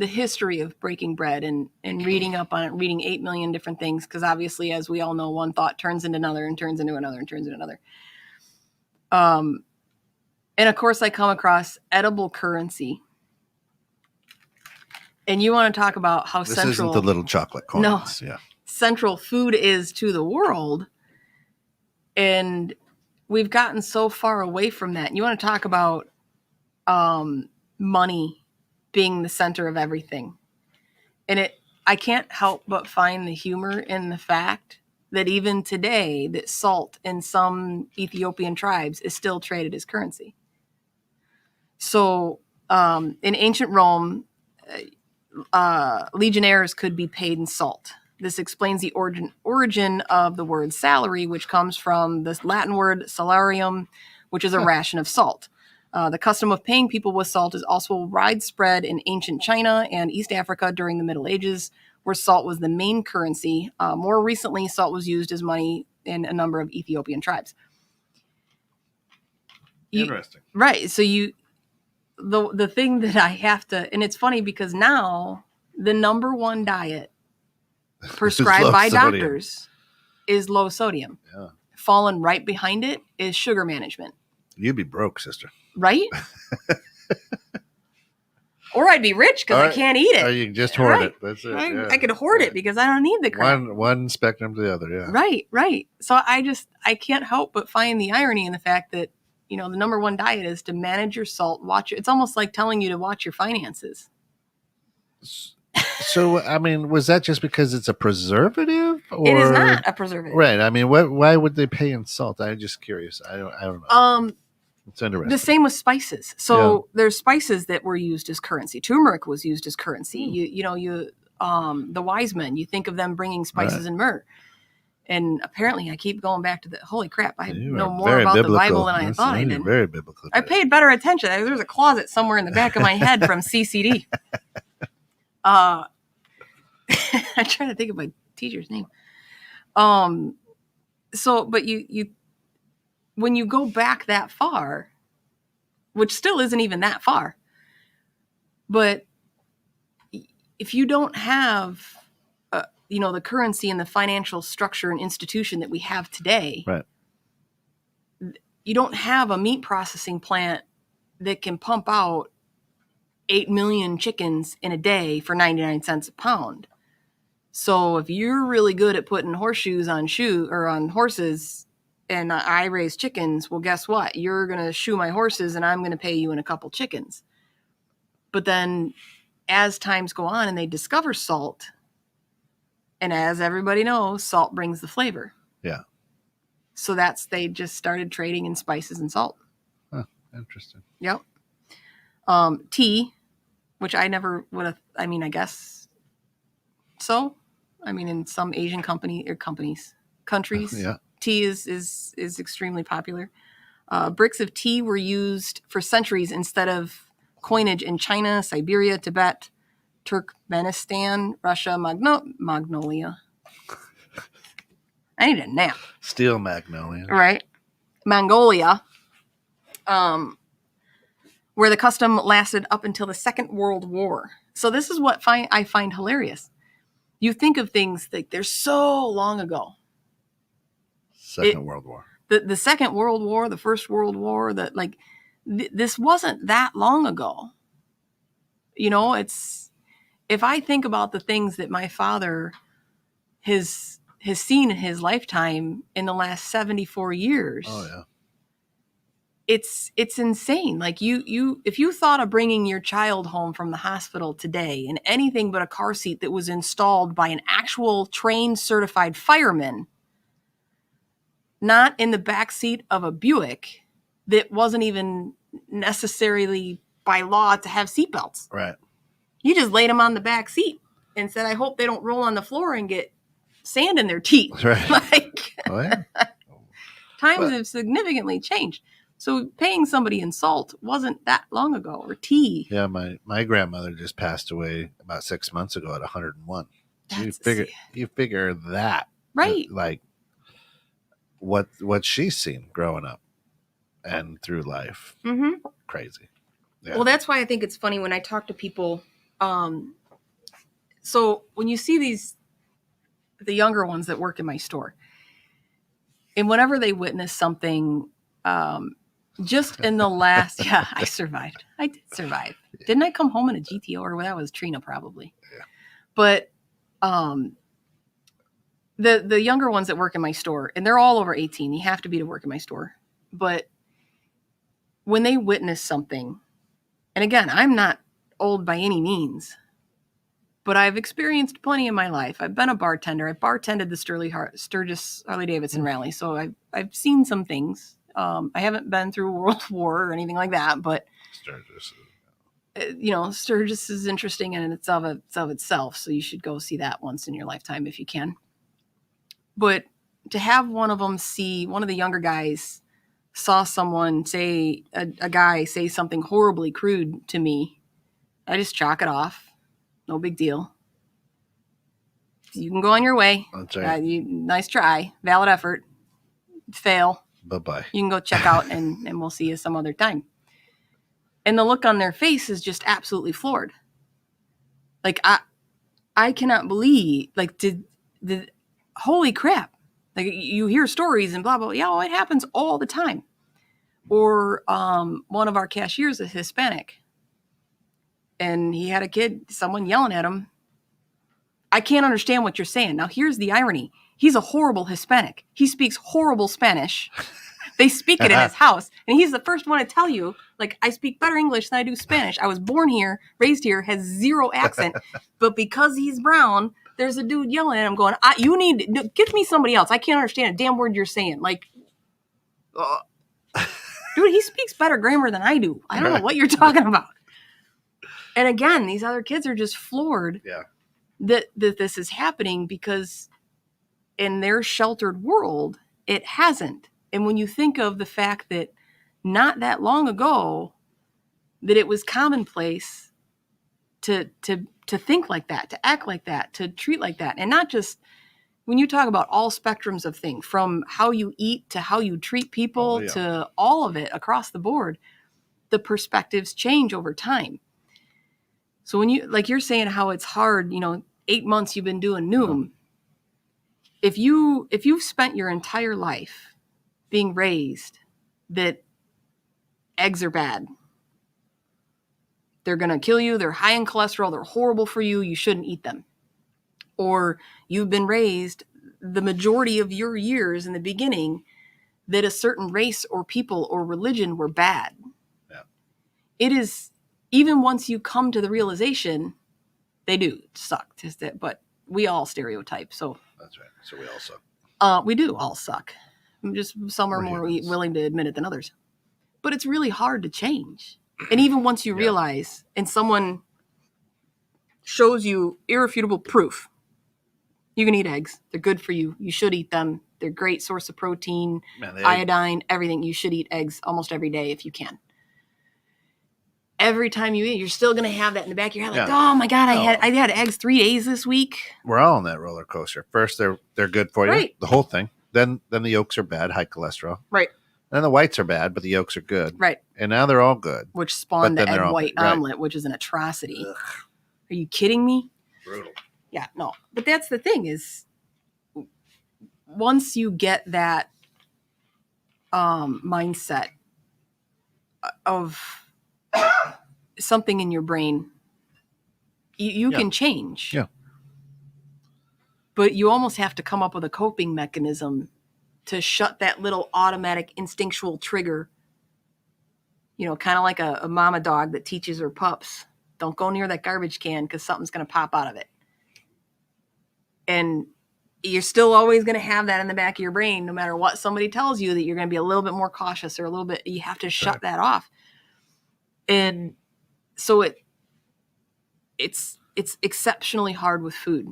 history of breaking bread and reading up on it, reading 8 million different things, because obviously, as we all know, one thought turns into another and turns into another and turns into another. And of course, I come across edible currency. And you want to talk about how this central... isn't the little chocolate coins. No, yeah. Central food is to the world. And we've gotten so far away from that. You want to talk about money being the center of everything. And I can't help but find the humor in the fact that even today, that salt in some Ethiopian tribes is still traded as currency. So in ancient Rome, legionnaires could be paid in salt. This explains the origin of the word salary, which comes from the Latin word salarium, which is a ration of salt. The custom of paying people with salt is also widespread in ancient China and East Africa during the Middle Ages, where salt was the main currency. More recently, salt was used as money in a number of Ethiopian tribes. Interesting. Right. So the thing that I have to, and it's funny because now the number one diet prescribed by doctors is low sodium. Yeah. Falling right behind it is sugar management. You'd be broke, sister. Right? Or I'd be rich because I can't eat it. Or you can just hoard it. That's it. I could hoard it because I don't need the crap. One spectrum to the other, yeah. Right. So I can't help but find the irony in the fact that, the number one diet is to manage your salt, it's almost like telling you to watch your finances. So, I mean, was that just because it's a preservative? Or? It is not a preservative. Right. I mean, why would they pay in salt? I'm just curious. I don't know. It's interesting. The same with spices. So there's spices that were used as currency. Turmeric was used as currency. The wise men, you think of them bringing spices and myrrh. And apparently I keep going back to the, holy crap, I know more about the Bible than I thought I did. Very biblical. I paid better attention. There's a closet somewhere in the back of my head from CCD. I'm trying to think of my teacher's name. So, but you when you go back that far, which still isn't even that far, but if you don't have, the currency and the financial structure and institution that we have today, right, you don't have a meat processing plant that can pump out 8 million chickens in a day for 99 cents a pound. So if you're really good at putting horseshoes on horses, and I raise chickens, well, guess what? You're going to shoe my horses and I'm going to pay you in a couple chickens. But then as times go on and they discover salt, and as everybody knows, salt brings the flavor. Yeah. So they just started trading in spices and salt. Huh, interesting. Yep. Tea, which I never would have, I guess so. In some Asian countries, yeah. Tea is extremely popular. Bricks of tea were used for centuries instead of coinage in China, Siberia, Tibet, Turkmenistan, Russia, Magnolia. I need a nap. Steel magnolia. Right. Mongolia, where the custom lasted up until the Second World War. So this is what I find hilarious. You think of things like they're so long ago. Second World War. The Second World War, the First World War, this wasn't that long ago. If I think about the things that my father has seen in his lifetime in the last 74 years. Oh yeah. It's insane. Like if you thought of bringing your child home from the hospital today in anything but a car seat that was installed by an actual trained certified fireman, not in the back seat of a Buick that wasn't even necessarily by law to have seatbelts. Right. You just laid them on the back seat and said, I hope they don't roll on the floor and get sand in their teeth. Right. Times have significantly changed. So paying somebody in salt wasn't that long ago, or tea. Yeah, my grandmother just passed away about 6 months ago at 101. You figure that. Right. Like what she's seen growing up and through life. Mm-hmm. Crazy. Yeah. Well, that's why I think it's funny when I talk to people. So when you see the younger ones that work in my store, and whenever they witness something, just in the last, I survived. I did survive. Yeah. Didn't I come home in a GTO, or that was Trina probably? Yeah. But the younger ones that work in my store, and they're all over 18. You have to be to work in my store. But when they witness something, and again, I'm not old by any means, but I've experienced plenty in my life. I've been a bartender. I bartended the Sturgis Harley-Davidson rally. So I've seen some things. I haven't been through a world war or anything like that, but Sturgis is interesting in it's of itself. So you should go see that once in your lifetime if you can. But to have one of the younger guys saw someone say, a guy say something horribly crude to me, I just chalk it off. No big deal. You can go on your way. That's right. Nice try. Valid effort. Fail. Bye-bye. You can go check out and we'll see you some other time. And the look on their face is just absolutely floored. Like, I cannot believe, like, holy crap. Like, you hear stories and blah, blah, blah. Yeah, it happens all the time. Or one of our cashiers is Hispanic. and he had a kid, someone yelling at him. I can't understand what you're saying. Now, here's the irony. He's a horrible Hispanic. He speaks horrible Spanish. They speak it in his house. And he's the first one to tell you, like, I speak better English than I do Spanish. I was born here, raised here, has zero accent. But because he's brown, there's a dude yelling at him going, you need to get me somebody else. I can't understand a damn word you're saying. Like, dude, he speaks better grammar than I do. I don't know what you're talking about. And again, these other kids are just floored that this is happening because in their sheltered world, it hasn't. And when you think of the fact that not that long ago, that it was commonplace to think like that, to act like that, to treat like that. And not just when you talk about all spectrums of things, from how you eat to how you treat people to all of it across the board, the perspectives change over time. So when you, like you're saying how it's hard, 8 months you've been doing Noom. If you've spent your entire life being raised that eggs are bad, they're going to kill you, they're high in cholesterol, they're horrible for you, you shouldn't eat them. Or you've been raised the majority of your years in the beginning that a certain race or people or religion were bad. Yeah. It is, even once you come to the realization, they do suck, but we all stereotype. So that's right. So we all suck. We do all suck. Just some are more willing to admit it than others. But it's really hard to change. And even once you realize, and someone shows you irrefutable proof, you can eat eggs. They're good for you. You should eat them. They're a great source of protein, iodine, everything. You should eat eggs almost every day if you can. Every time you eat, you're still going to have that in the back of your head. Like, oh my God, I had eggs 3 days this week. We're all on that roller coaster. First, they're good for you, the whole thing. Then the yolks are bad, high cholesterol. Right. And then the whites are bad, but the yolks are good. Right. And now they're all good. Which spawned the egg white omelet, which is an atrocity. Ugh. Are you kidding me? Brutal. Yeah, no. But that's the thing is, once you get that mindset of something in your brain, you can change. Yeah. But you almost have to come up with a coping mechanism to shut that little automatic instinctual trigger, kind of like a mama dog that teaches her pups, don't go near that garbage can because something's going to pop out of it. And you're still always going to have that in the back of your brain, no matter what somebody tells you, that you're going to be a little bit more cautious or a little bit, you have to shut that off. And so it's exceptionally hard with food.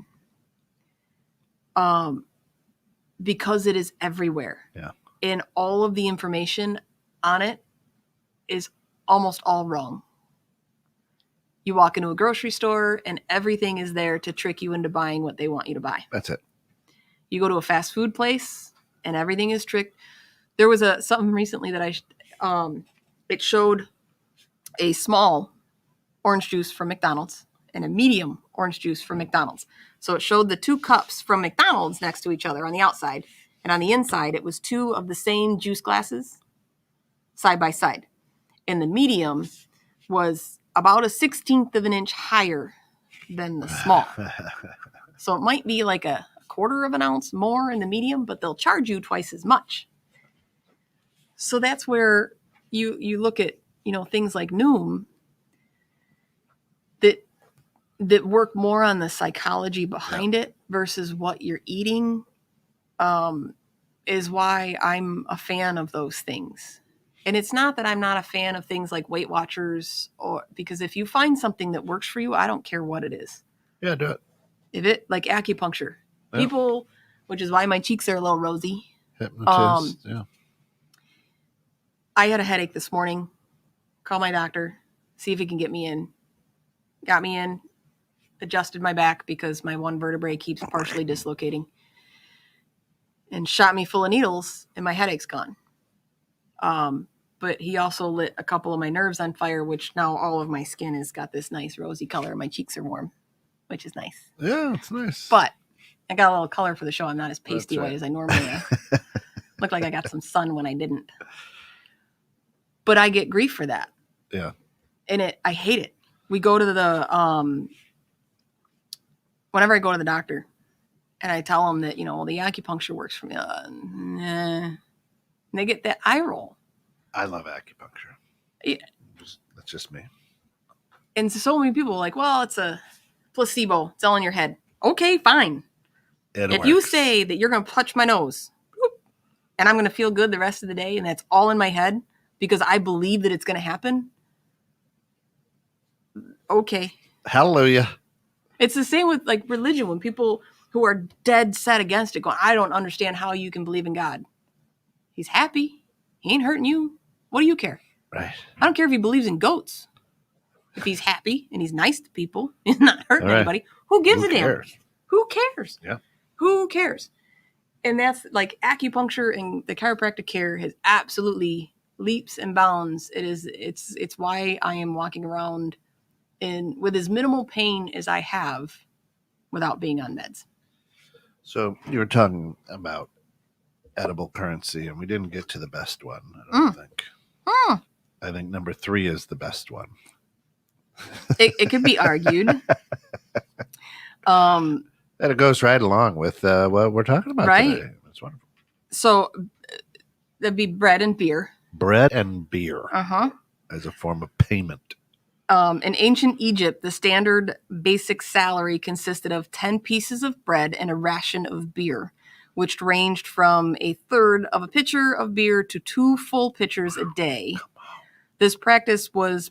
Because it is everywhere. Yeah. And all of the information on it is almost all wrong. You walk into a grocery store and everything is there to trick you into buying what they want you to buy. That's it. You go to a fast food place and everything is tricked. There was something recently that it showed a small orange juice from McDonald's and a medium orange juice from McDonald's. So it showed the 2 cups from McDonald's next to each other on the outside. And on the inside, it was 2 of the same juice glasses side by side. And the medium was about a 1/16 of an inch higher than the small. So it might be like a 1/4 of an ounce more in the medium, but they'll charge you twice as much. So that's where you look at, things like Noom that work more on the psychology behind it versus what you're eating, is why I'm a fan of those things. And it's not that I'm not a fan of things like Weight Watchers, because if you find something that works for you, I don't care what it is. Yeah, do it. If it, like acupuncture, people, which is why my cheeks are a little rosy. Hypnotist, I had a headache this morning. Call my doctor, see if he can get me in. Got me in. Adjusted my back because my one vertebrae keeps partially dislocating, and shot me full of needles and my headache's gone. But he also lit a couple of my nerves on fire, which now all of my skin has got this nice rosy color. My cheeks are warm, which is nice. Yeah, it's nice. But I got a little color for the show. I'm not as pasty white as I normally am. Looked like I got some sun when I didn't. But I get grief for that. Yeah. And I hate it. we go to the whenever I go to the doctor and I tell them that, the acupuncture works for me, nah. And they get that eye roll. I love acupuncture. Yeah. That's just me. And so many people are like, well, it's a placebo. It's all in your head. Okay, fine. If you say that you're going to touch my nose and I'm going to feel good the rest of the day and that's all in my head because I believe that it's going to happen, okay. Hallelujah. It's the same with like religion when people who are dead set against it go, I don't understand how you can believe in God. He's happy. He ain't hurting you. What do you care? Right. I don't care if he believes in goats. If he's happy and he's nice to people, he's not hurting anybody. Who gives a damn? Who cares? Yeah. Who cares? And that's like acupuncture and the chiropractic care has absolutely leaps and bounds. It's why I am walking around with as minimal pain as I have without being on meds. So you were talking about edible currency, and we didn't get to the best one, I don't think. I think number 3 is the best one. It could be argued. And it goes right along with what we're talking about today. It's wonderful. So that'd be bread and beer. Bread and beer. Uh-huh. As a form of payment. In ancient Egypt, the standard basic salary consisted of 10 pieces of bread and a ration of beer, which ranged from a third of a pitcher of beer to 2 full pitchers a day. This practice proved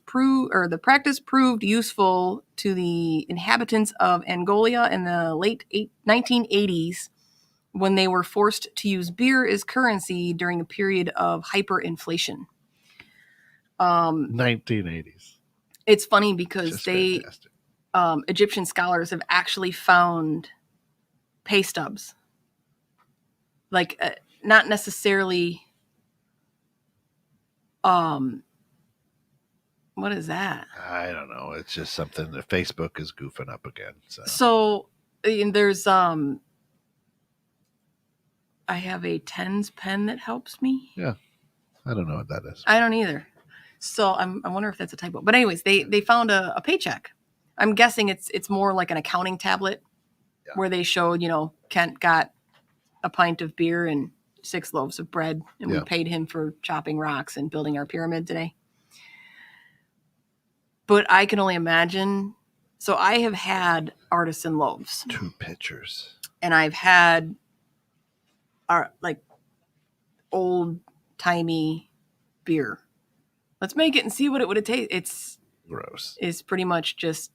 useful to the inhabitants of Angola in the late 1980s when they were forced to use beer as currency during a period of hyperinflation. 1980s. It's funny because Egyptian scholars have actually found pay stubs. Like, not necessarily, what is that? I don't know. It's just something that Facebook is goofing up again. So there's, I have a tens pen that helps me. Yeah. I don't know what that is. I don't either. So I wonder if that's a typo. But anyways, they found a paycheck. I'm guessing it's more like an accounting tablet where they showed, Kent got a pint of beer and 6 loaves of bread, and we paid him for chopping rocks and building our pyramid today. But I can only imagine. So I have had artisan loaves. 2 pitchers. And I've had like old-timey beer. Let's make it and see what it would have tasted. It's gross. It's pretty much just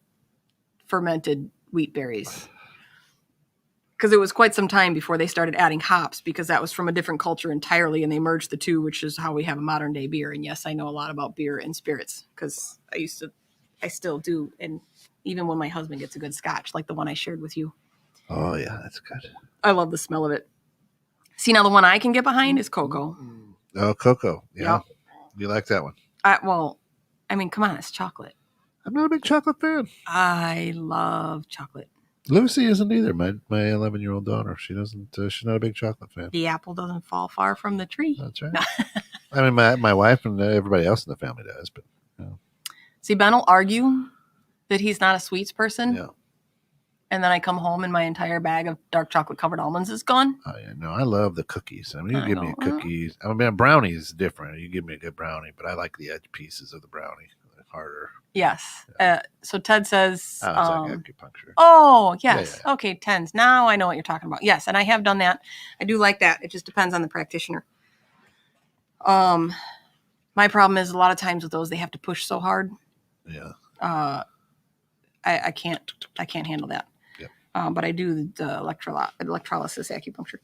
fermented wheat berries. Because it was quite some time before they started adding hops, because that was from a different culture entirely, and they merged the two, which is how we have a modern day beer. And yes, I know a lot about beer and spirits because I still do. And even when my husband gets a good scotch, like the one I shared with you. Oh yeah, that's good. I love the smell of it. See, now the one I can get behind is cocoa. Oh, cocoa. Yeah. Yep. You like that one? Well, I mean, come on, it's chocolate. I'm not a big chocolate fan. I love chocolate. Lucy isn't either. My 11-year-old daughter. She doesn't. She's not a big chocolate fan. The apple doesn't fall far from the tree. That's right. I mean, my wife and everybody else in the family does, but. See, Ben will argue that he's not a sweets person. Yeah. And then I come home and my entire bag of dark chocolate covered almonds is gone. Oh yeah, no, I love the cookies. I mean, you give me cookies. I mean, a brownie is different. You give me a good brownie, but I like the edge pieces of the brownie, harder. Yes. Yeah. So Ted says, it's like acupuncture. Oh, yes. Yeah. Okay, tens. Now I know what you're talking about. Yes, and I have done that. I do like that. It just depends on the practitioner. My problem is a lot of times with those, they have to push so hard. Yeah. I can't handle that. Yeah. But I do the electrolysis acupuncture.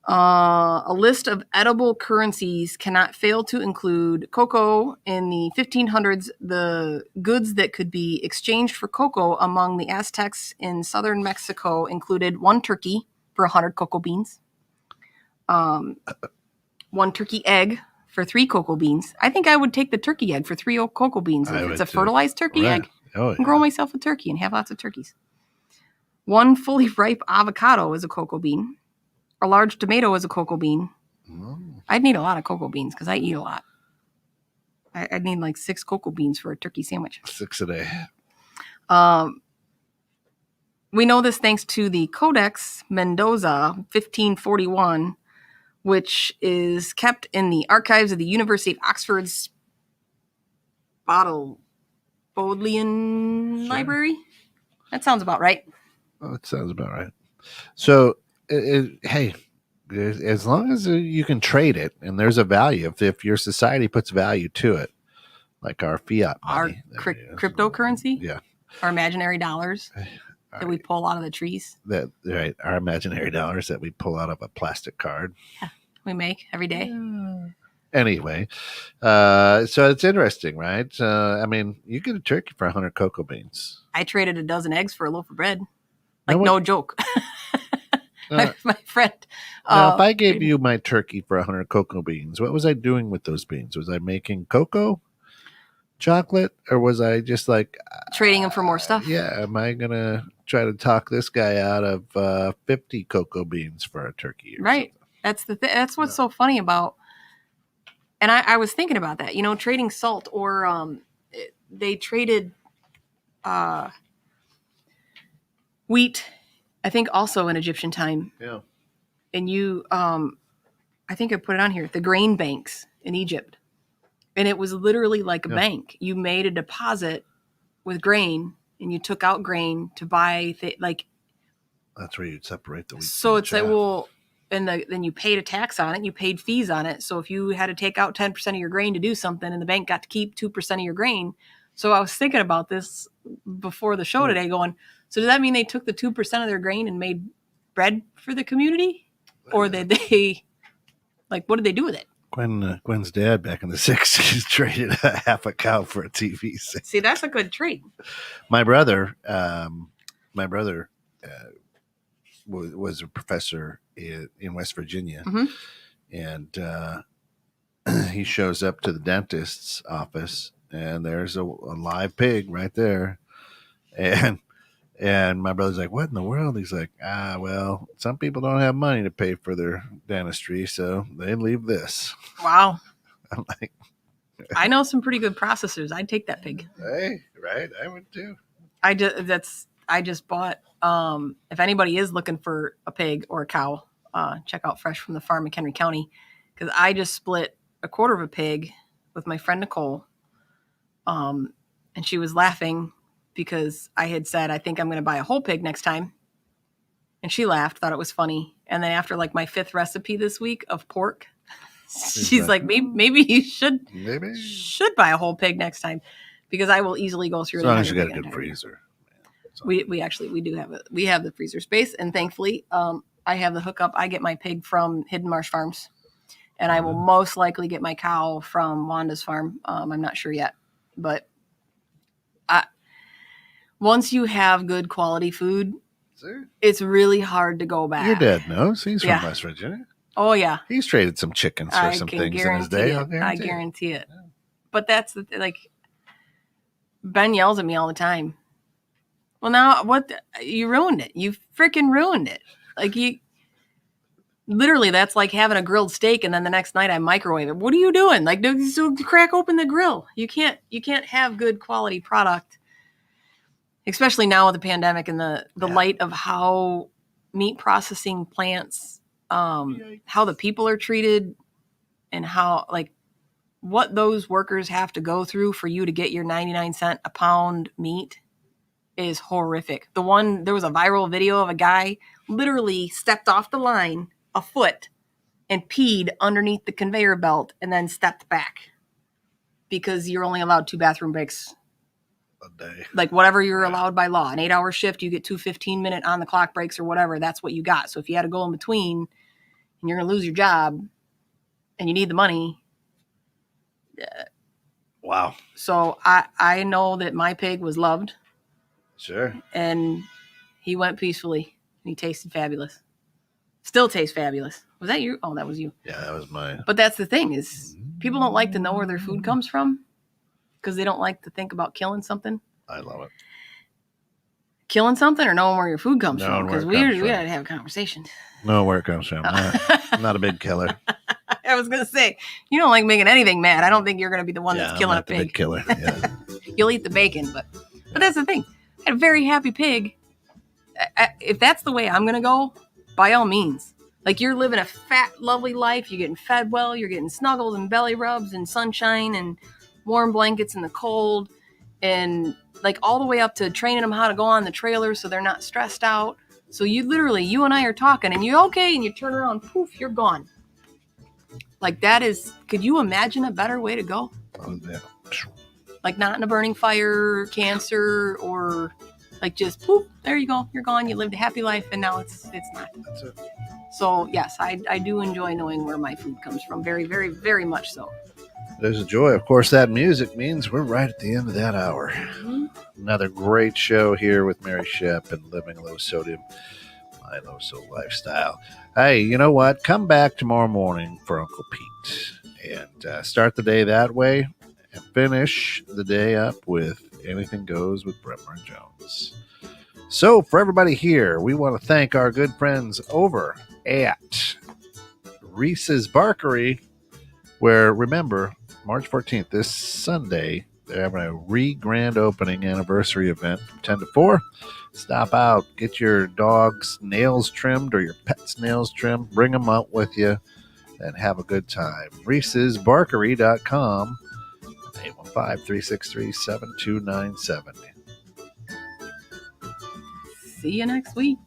A list of edible currencies cannot fail to include cocoa. In the 1500s, the goods that could be exchanged for cocoa among the Aztecs in southern Mexico included 1 turkey for 100 cocoa beans, 1 turkey egg for 3 cocoa beans. I think I would take the turkey egg for 3 cocoa beans if it's a fertilized turkey egg. Oh, yeah. And grow myself a turkey and have lots of turkeys. 1 fully ripe avocado is a cocoa bean. A large tomato is a cocoa bean. I'd need a lot of cocoa beans because I eat a lot. I need like 6 cocoa beans for a turkey sandwich. 6 a day. We know this thanks to the Codex Mendoza 1541, which is kept in the archives of the University of Oxford's Bodleian Library. That sounds about right. Oh, it sounds about right. So, hey, as long as you can trade it and there's a value, if your society puts value to it, like our fiat money, our cryptocurrency, yeah, our imaginary dollars that we pull out of the trees, our imaginary dollars that we pull out of a plastic card, we make every day. Yeah. Anyway, so it's interesting, right? I mean, you get a turkey for 100 cocoa beans. I traded a dozen eggs for a loaf of bread. Like, no joke. My friend. Now, if I gave you my turkey for 100 cocoa beans, what was I doing with those beans? Was I making cocoa, chocolate, or was I just like trading them for more stuff? Yeah. Am I going to try to talk this guy out of 50 cocoa beans for a turkey? Right. Something? That's what's so funny about. And I was thinking about that, trading salt, or they traded wheat, I think also in Egyptian time. Yeah. And I think I put it on here, the grain banks in Egypt. And it was literally like a bank. You made a deposit with grain and you took out grain to buy that's where you'd separate the wheat. So it's like, well, and then you paid a tax on it, you paid fees on it. So if you had to take out 10% of your grain to do something, and the bank got to keep 2% of your grain. So I was thinking about this before the show today, going, so does that mean they took the 2% of their grain and made bread for the community? Or did they, what did they do with it? Gwen's dad back in the 60s traded a half a cow for a TV set. See, that's a good trade. My brother was a professor in West Virginia, and he shows up to the dentist's office, and there's a live pig right there, and my brother's like, "What in the world?" He's like, well, some people don't have money to pay for their dentistry, so they leave this." Wow. I'm like, I know some pretty good processors. I'd take that pig. Hey, right? I would too. I just bought. If anybody is looking for a pig or a cow, check out Fresh from the Farm in Henry County, because I just split a quarter of a pig with my friend Nicole, and she was laughing because I had said, I think I'm going to buy a whole pig next time, and she laughed, thought it was funny. And then after my 5th recipe this week of pork, she's like, maybe you should buy a whole pig next time, because I will easily go through. As long as you got a good freezer. We do have we have the freezer space, and thankfully I have the hookup. I get my pig from Hidden Marsh Farms, and I will most likely get my cow from Wanda's farm. I'm not sure yet, but once you have good quality food, it's really hard to go back. Your dad knows. He's from West Virginia. Oh yeah, he's traded some chickens for some things in his day. I guarantee it. Yeah. But that's Ben yells at me all the time. Well, now you ruined it. You freaking ruined it. Literally, that's like having a grilled steak, and then the next night I microwave it. What are you doing? So crack open the grill. You can't have good quality product, especially now with the pandemic and the light of how meat processing plants, how the people are treated, and how what those workers have to go through for you to get your 99-cent a pound meat is horrific. There was a viral video of a guy literally stepped off the line a foot and peed underneath the conveyor belt and then stepped back, because you're only allowed 2 bathroom breaks a day. Whatever you're allowed by law. An 8-hour shift, you get 2 15-minute on the clock breaks or whatever. That's what you got. So if you had to go in between and you're going to lose your job and you need the money. Wow. So I know that my pig was loved. Sure. And he went peacefully, and he tasted fabulous. Still tastes fabulous. Was that you? Oh, that was you. Yeah, that was mine. But that's the thing, is people don't like to know where their food comes from, because they don't like to think about killing something. I love it. Killing something or knowing where your food comes from? Because we got to have a conversation. Know where it comes from. I'm not a big killer. I was going to say, you don't like making anything mad. I don't think you're going to be the one that's killing a pig. The big killer. Yeah. You'll eat the bacon, but that's the thing. I had a very happy pig. If that's the way I'm going to go, by all means. Like, you're living a fat, lovely life. You're getting fed well. You're getting snuggles and belly rubs and sunshine and warm blankets in the cold. And, like, all the way up to training them how to go on the trailer so they're not stressed out. So you and I are talking, and you're okay, and you turn around, poof, you're gone. Like, that is, could you imagine a better way to go? Oh, yeah. Like, not in a burning fire, cancer, or like just poof, there you go, you're gone. You lived a happy life, and now it's not. That's it. So yes, I do enjoy knowing where my food comes from. Very, very, very much so. There's a joy. Of course, that music means we're right at the end of that hour. Mm-hmm. Another great show here with Mary Schepp and Living Low Sodium, My LoSo Lifestyle. Hey, you know what? Come back tomorrow morning for Uncle Pete and start the day that way and finish the day up with Anything Goes with Bremer and Jones. So for everybody here, we want to thank our good friends over at Reese's Barkery, where, remember, March 14th, this Sunday, they're having a grand opening anniversary event from 10 to 4. Stop out, get your dog's nails trimmed or your pet's nails trimmed, bring them out with you, and have a good time. Reese'sBarkery.com, 815-363-7297. See you next week.